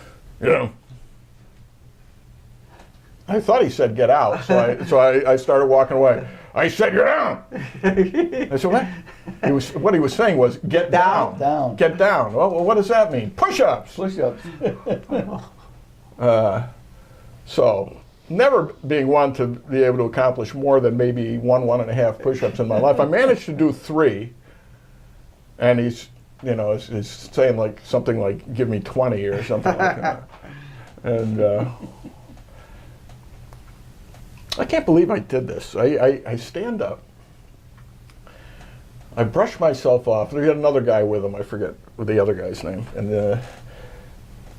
I thought he said get out, so I started walking away. I said get down. I said what? What he was saying was get down. Get down. Well, what does that mean? Push-ups. Push-ups. So never being one to be able to accomplish more than maybe 1.5 push-ups in my life. I managed to do 3, and he's saying like something like, "Give me 20" or something like that. And I can't believe I did this. I stand up. I brush myself off. There had another guy with him. I forget what the other guy's name. And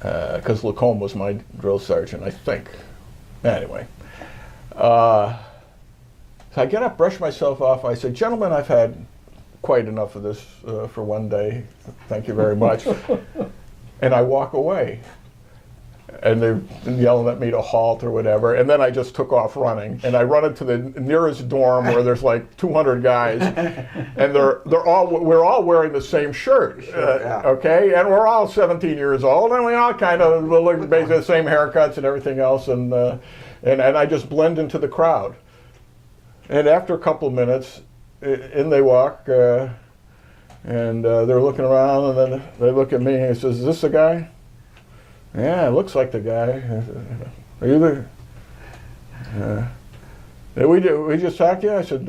because Lacombe was my drill sergeant, I think. Anyway. So I get up, brush myself off. I say, "Gentlemen, I've had quite enough of this for one day. Thank you very much." And I walk away. And they're yelling at me to halt or whatever. And then I just took off running. And I run into the nearest dorm where there's like 200 guys. And we're all wearing the same shirt. Okay? And we're all 17 years old. And we all kind of look basically the same haircuts and everything else. And I just blend into the crowd. And after a couple of minutes, in they walk. And they're looking around. And then they look at me and he says, "Is this the guy?" "Yeah, it looks like the guy." "Are you the?" We just talked. "Yeah." I said,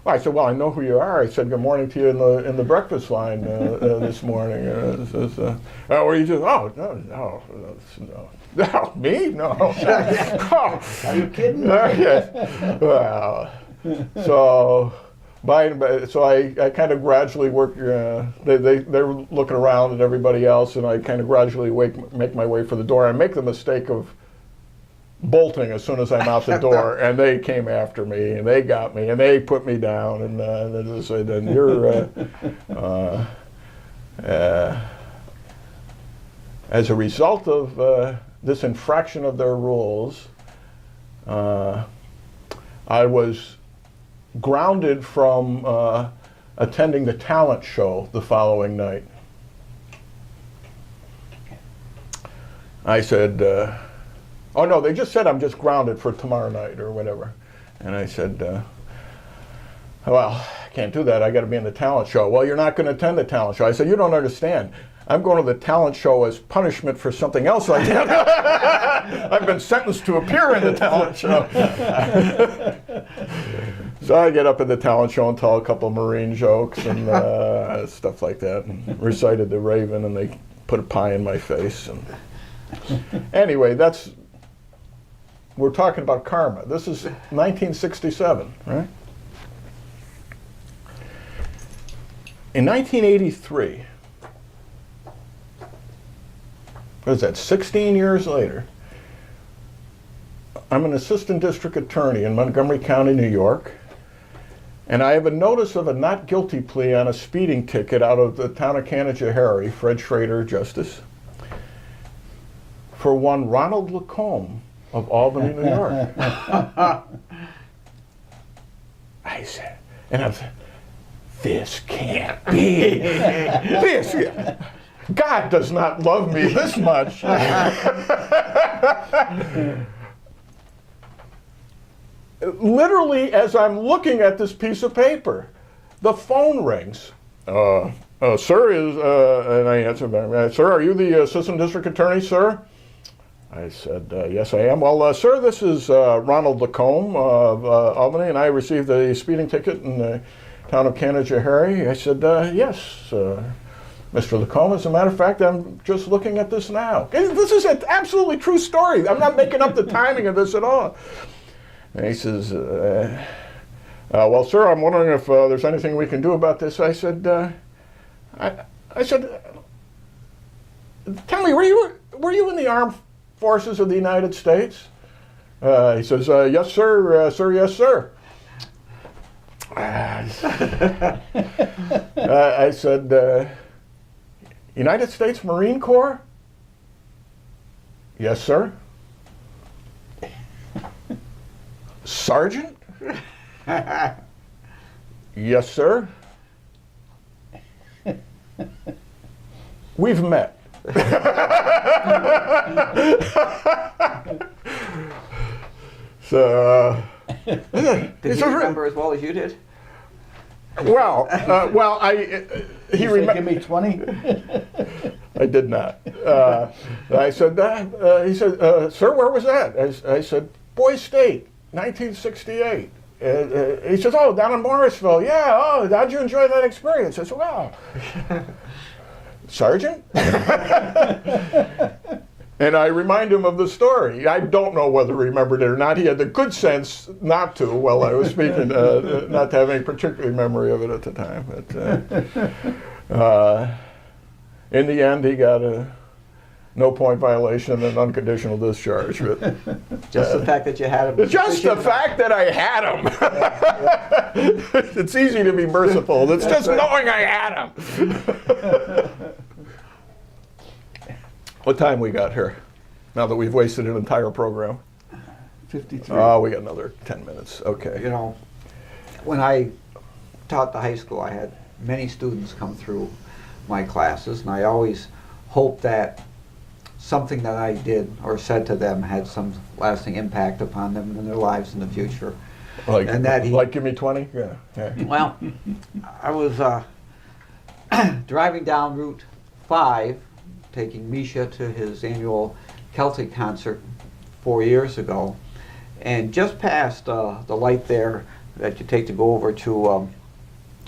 I said, "Well, I know who you are." I said, "Good morning to you in the breakfast line this morning." Were you just? "Oh, no, me? No." Are you kidding? Yes. Well, so. So I kind of gradually work. They're looking around at everybody else, and I kind of gradually make my way for the door. I make the mistake of bolting as soon as I'm out the door, and they came after me, and they got me, and they put me down, and they said, "And you're." As a result of this infraction of their rules, I was grounded from attending the talent show the following night. I said, "Oh no, they just said I'm just grounded for tomorrow night or whatever." And I said, "Well, I can't do that. I got to be in the talent show." "Well, you're not going to attend the talent show." I said, "You don't understand. I'm going to the talent show as punishment for something else I did." I've been sentenced to appear in the talent show. So I get up at the talent show and tell a couple of Marine jokes and stuff like that, and recited the Raven, and they put a pie in my face. And anyway, we're talking about karma. This is 1967, right? In 1983, what is that, 16 years later, I'm an assistant district attorney in Montgomery County, New York, and I have a notice of a not guilty plea on a speeding ticket out of the town of Canajoharie, Fred Schrader, Justice, for one Ronald Lacombe of Albany, New York. I said, and I'm saying, "This can't be. God does not love me this much." Literally, as I'm looking at this piece of paper, the phone rings. Sir, and I answered, "Sir, are you the assistant district attorney, sir?" I said, "Yes, I am." "Well, sir, this is Ronald Lacombe of Albany, and I received a speeding ticket in the town of Canajoharie." I said, "Yes, Mr. Lacombe, as a matter of fact, I'm just looking at this now." This is an absolutely true story. I'm not making up the timing of this at all. And he says, "Well, sir, I'm wondering if there's anything we can do about this." I said, I said, "Tell me, were you in the armed forces of the United States?" He says, "Yes, sir, sir, yes, sir." I said, "United States Marine Corps?" "Yes, sir." "Sergeant?" "Yes, sir." "We've met." So, Did he remember as well as you did? Well, he You said, give me 20? I did not. I said, he said, sir, where was that? I said, Boys State, 1968. He says, oh, down in Morrisville. Yeah, oh, how'd you enjoy that experience? I said, well, Sergeant? And I remind him of the story. I don't know whether he remembered it or not. He had the good sense not to while I was speaking, not to have any particular memory of it at the time. But in the end, he got a no-point violation and an unconditional discharge. But, Just the fact that you had him. just the fact that I had him. It's easy to be merciful. It's just knowing I had him. What time we got here? Now that we've wasted an entire program. 53. Oh, we got another 10 minutes. Okay. You know, when I taught the high school, I had many students come through my classes, and I always hoped that something that I did or said to them had some lasting impact upon them and their lives in the future. Like, And that he- like give me 20? Yeah. Well, I was driving down Route 5, taking Misha to his annual Celtic concert 4 years ago, and just past the light there that you take to go over to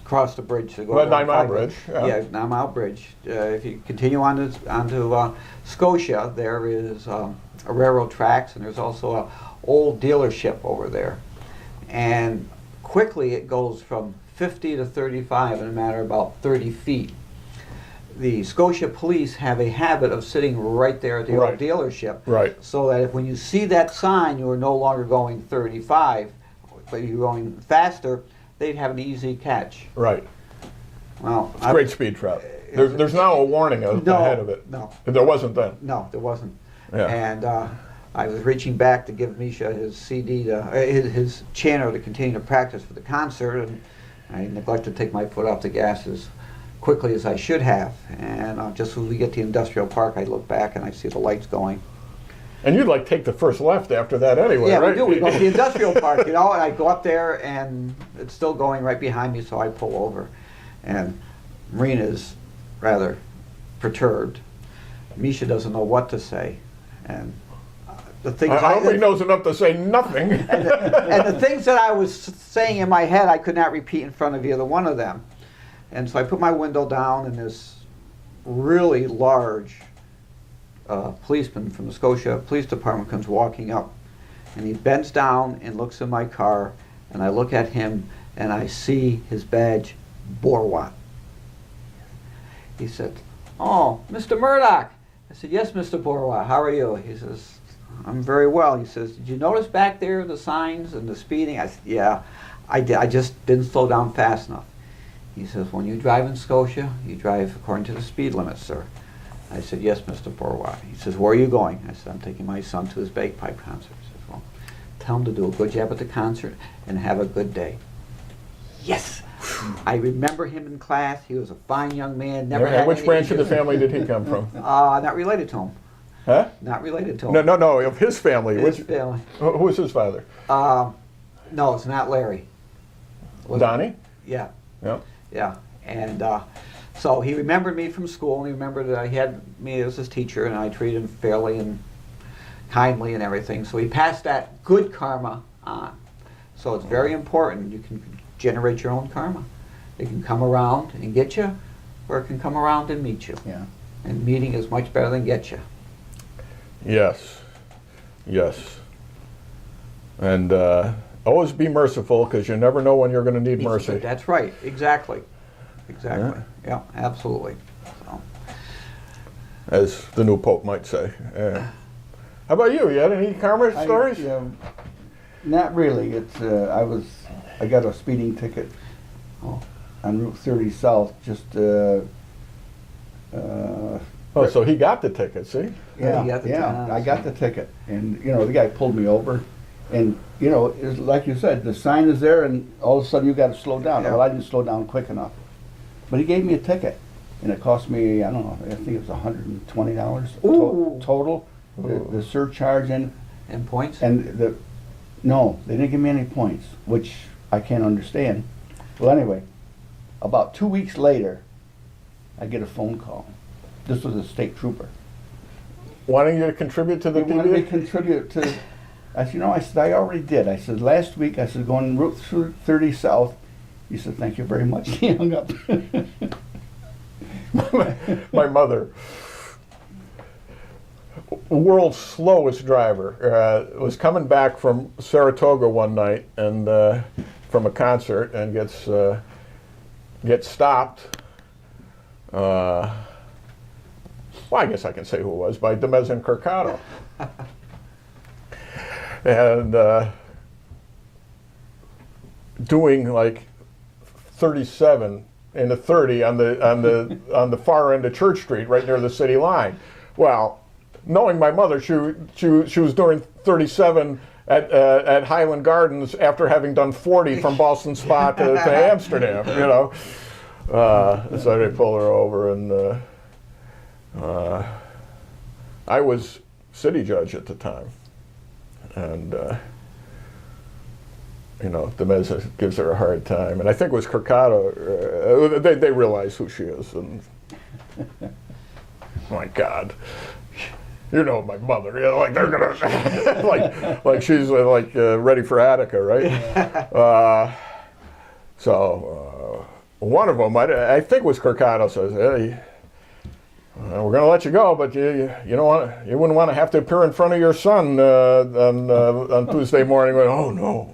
cross the bridge to go. Well, over 9 Mile 5 Bridge. Yeah, 9 Mile Bridge. If you continue onto Scotia, there is a railroad tracks, and there's also a old dealership over there. And quickly it goes from 50 to 35 in a matter of about 30 feet. The Scotia police have a habit of sitting right there at the Right. old dealership, Right. so that if when you see that sign, you are no longer going 35, but you're going faster, they'd have an easy catch. Right. Well, It's a great speed trap. There's now a warning ahead of it. No, There wasn't then. no, there wasn't. Yeah. And I was reaching back to give Misha his CD, his channel to continue to practice for the concert, and I neglected to take my foot off the gas as quickly as I should have. And just as we get to Industrial Park, I look back and I see the lights going. And you'd like take the first left after that anyway, Yeah, right? we do. We go to the Industrial Park, you know, and I go up there and it's still going right behind me, so I pull over. And Marina's rather perturbed. Misha doesn't know what to say. And the things I hope he knows enough to say nothing. and the things that I was saying in my head, I could not repeat in front of either one of them. And so I put my window down, and this really large policeman from the Scotia Police Department comes walking up. And he bends down and looks in my car, and I look at him, and I see his badge, Borwat. He said, "Oh, Mr. Murdoch." I said, "Yes, Mr. Borwat, how are you?" He says, "I'm very well." He says, "Did you notice back there the signs and the speeding?" I said, "Yeah, I did. I just didn't slow down fast enough." He says, "When you drive in Scotia, you drive according to the speed limit, sir." I said, "Yes, Mr. Borwat." He says, "Where are you going?" I said, "I'm taking my son to his bagpipe concert." He says, "Well, tell him to do a good job at the concert and have a good day." Yes! I remember him in class. He was a fine young man. Never had Which any branch of the issues. family did he come from? Not related to him. Huh? Not related to him. No, of his family. His Which, family. who was his father? No, it's not Larry. Was it? Donnie? Yeah, Yeah. yeah. And so he remembered me from school, and he remembered that he had me as his teacher, and I treated him fairly and kindly and everything. So he passed that good karma on. So it's very important. You can generate your own karma. It can come around and get you, or it can come around and meet you. Yeah. And meeting is much better than get you. Yes. Yes. And always be merciful, because you never know when you're going to need mercy. That's right. Exactly. Exactly. Yeah, absolutely. So. As the new pope might say. How about you? You had any karma stories? Not really. It's I got a speeding ticket Oh. on Route 30 South. Just Oh, so he got the ticket, see? yeah, you got the yeah. ticket. I got the ticket, and the guy pulled me over, and it's like you said, the sign is there, and all of a sudden you got to slow down. Yeah. Well, I didn't slow down quick enough, but he gave me a ticket, and it cost me, I don't know, I think it was $120 Ooh. total. The surcharge And points? no, they didn't give me any points, which I can't understand. Well, anyway, About 2 weeks later, I get a phone call. This was a state trooper. Wanting you to contribute to the They wanted me to PBA? contribute to, I said, I said, I already did. I said, last week, I said, going Route 30 South. He said, thank you very much. He hung up. My mother, world's slowest driver, was coming back from Saratoga one night and from a concert and gets stopped. Well, I guess I can say who it was, by Demez and Curcado. And doing like 37 into 30 on the far end of Church Street, right near the city line. Well, knowing my mother, she was doing 37 at Highland Gardens after having done 40 from Boston Spa to Amsterdam. So they pull her over, and I was city judge at the time, and Demez gives her a hard time, and I think it was Curcado. They realize who she is, and my God, my mother. Like they're gonna like she's ready for Attica, right? So one of them, I think it was Curcado, says, "Hey, we're going to let you go, but you wouldn't want to have to appear in front of your son on Tuesday morning." Went, "Oh no,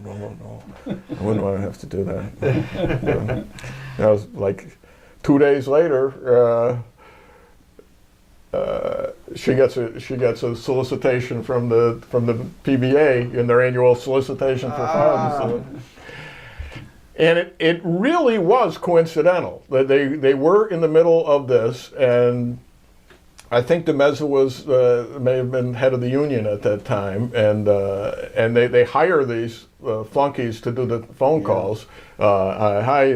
I wouldn't want to have to do that." That was like 2 days later. She gets a solicitation from the PBA in their annual solicitation for funds. And it really was coincidental that they were in the middle of this, and I think Demeza may have been head of the union at that time, and they hire these flunkies to do the phone calls. Hi,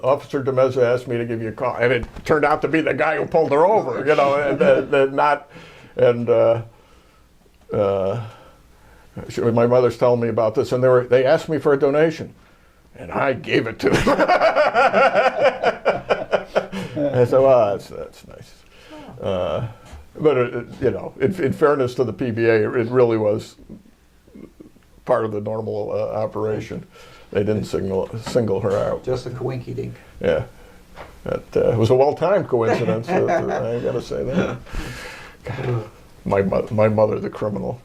Officer Demeza asked me to give you a call, and it turned out to be the guy who pulled her over. My mother's telling me about this, and they asked me for a donation. And I gave it to them. I said, "Well, that's nice." But in fairness to the PBA, it really was part of the normal operation. They didn't single her out. Just a coinky dink. Yeah, it was a well-timed coincidence. I got to say that. God, my mother, the criminal.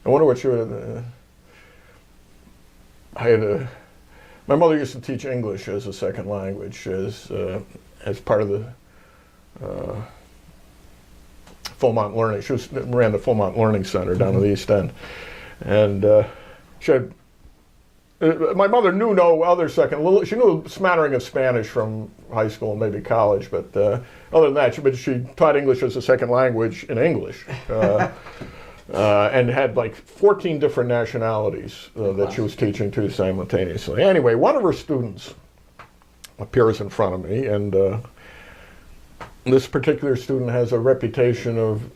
I wonder what she would. My mother used to teach English as a second language as part of the Fulmont Learning. She ran the Fulmont Learning Center down in the East End, and my mother knew no other second. She knew a smattering of Spanish from high school and maybe college, but other than that, she taught English as a second language in English. And had like 14 different nationalities that she was teaching to simultaneously. Anyway, one of her students appears in front of me, and this particular student has a reputation of,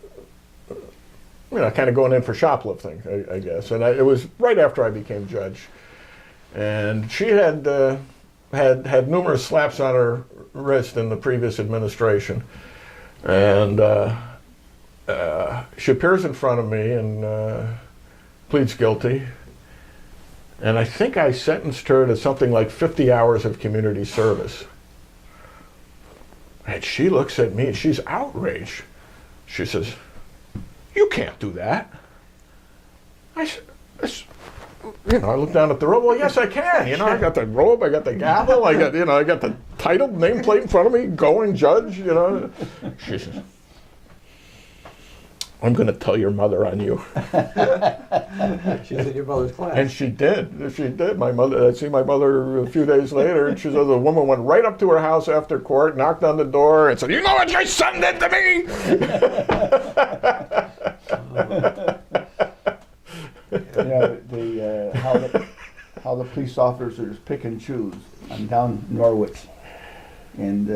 kind of going in for shoplifting, I guess. And it was right after I became judge, and she had numerous slaps on her wrist in the previous administration, and. She appears in front of me and pleads guilty. And I think I sentenced her to something like 50 hours of community service. And she looks at me and she's outraged. She says, "You can't do that." I look down at the robe. "Well, yes, I can. I got the robe, I got the gavel, I got the title, nameplate in front of me, going judge, She says, "I'm going to tell your mother on you." She's in your mother's class. And she did. She did. I see my mother a few days later, and she says the woman went right up to her house after court, knocked on the door, and said, "You know what your son did to me?" How the police officers pick and choose. I'm down Norwich, and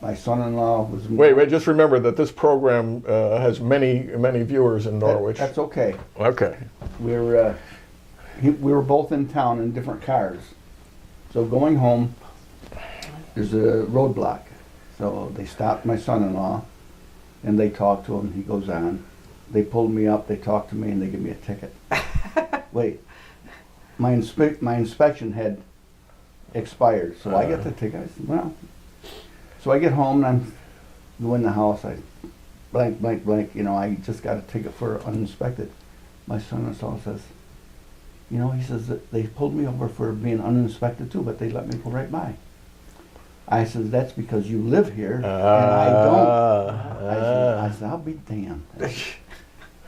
my son-in-law was. Wait! Just remember that this program has many viewers in Norwich. That's okay. Okay. We were both in town in different cars, so going home, there's a roadblock. So they stopped my son-in-law, and they talked to him. He goes on. They pulled me up. They talked to me, and they give me a ticket. Wait, my inspection had expired, so I get the ticket. I said, well, so I get home and I'm go in the house. I blank, blank, blank. You know, I just got a ticket for uninspected. My son-in-law says, you know, he says that they pulled me over for being uninspected too, but they let me go right by. I said, that's because you live here and I don't. I said, I'll be damned.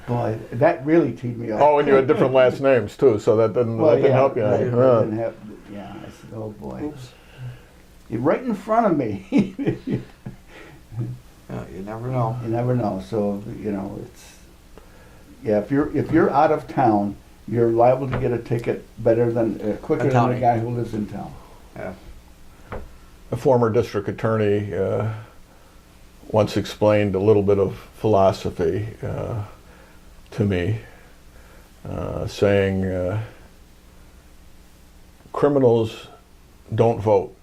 Boy, that really teed me up. Oh, and you had different last names too, so that didn't, Well, that didn't yeah, help you. right, Yeah. didn't have, yeah, I said, oh boy. Oops. You're right in front of me. You never know. never know. So, you know, it's, yeah, if you're out of town, you're liable to get a ticket better than, quicker than the townie. guy who lives in town. Yeah. A former district attorney once explained a little bit of philosophy to me, saying criminals don't vote,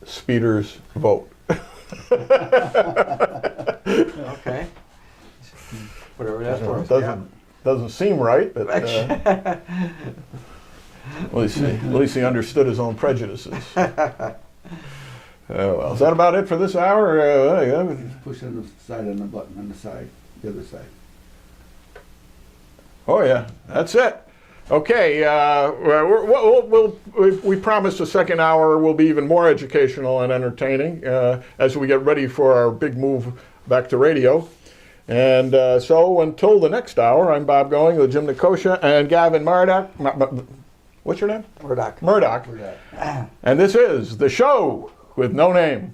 speeders vote. Okay. Whatever that's worth. Doesn't seem right, but at least he understood his own prejudices. Well, is that about it for this hour? Push on the side on the button on the side, the other side. Oh yeah, that's it. Okay, we promised the second hour will be even more educational and entertaining as we get ready for our big move back to radio. And so until the next hour, I'm Bob Going with Jim Nikosha and Gavin Murdoch. What's your name? Murdoch. Murdoch. And this is The Show with No Name.